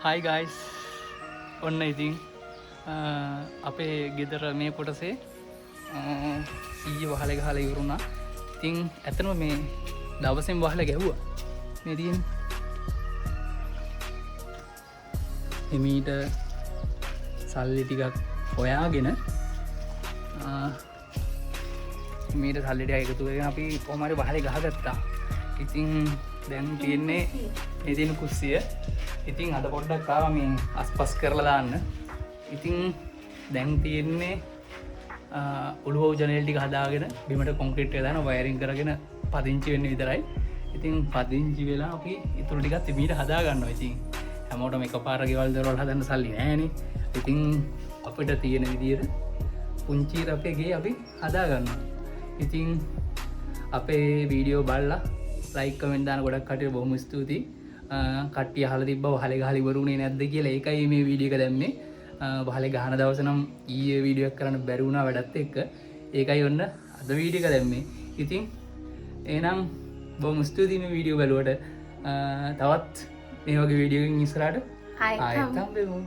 Hi guys. ඔන්න ඉතින් අපේ ගෙදර මේ කොටසේ ඊයේ වහල ගහලා ඉවරුණා. ඉතින් ඇත්තටම මේ දවසෙන් වහල ගැහුවා. මේ ඉතින් එමීට සල්ලි ටිකක් හොයාගෙන මීට සල්ලි ටික එකතු කරගෙන අපි කොහොම හරි වහලේ ගහගත්තා. ඉතින් දැන් තියෙන්නේ මේ තියෙන කුස්සිය. ඉතින් අද පොඩ්ඩක් ආවා මේ අස්පස් කරලා දාන්න. ඉතින් දැන් තියෙන්නේ ඔළුව ජනෙල් ටික හදාගෙන බිමට කොන්ක්‍රීට් එක දාන වයරින් කරගෙන පදිංචි වෙන්න විතරයි. ඉතින් පදිංචි වෙලා අපි ඊටු ටිකත් මීට හදා ගන්නවා. ඉතින් හැමෝටම එකපාර ගෙවල් දොරවල් හදන්න සල්ලි නැහැනේ. ඉතින් අපිට තියෙන විදියට පුංචි අපේ ගේ අපි හදා ගන්නවා. ඉතින් අපේ වීඩියෝ බලලා ලයික් කමෙන්ට් දාන ගොඩක් කට්ටියට බොහොම ස්තුතියි. කට්ටිය අහලා තිබ්බා වහලේ ගහලා ඉවරුනේ නැද්ද කියලා. ඒකයි මේ වීඩියෝ එක දැම්මේ. වහලේ ගහන දවස නම් ඊයේ වීඩියෝ එක කරන්න බැරි වුණා වැඩත් එක්ක. ඒකයි ඔන්න අද වීඩියෝ එක දැම්මේ. ඉතින් එහෙනම් බොහොම ස්තුතියි මේ වීඩියෝ බලුවට. තවත් මේ වගේ වීඩියෝ එකකින් ඉස්සරහට ආයෙත් හම්බෙමු.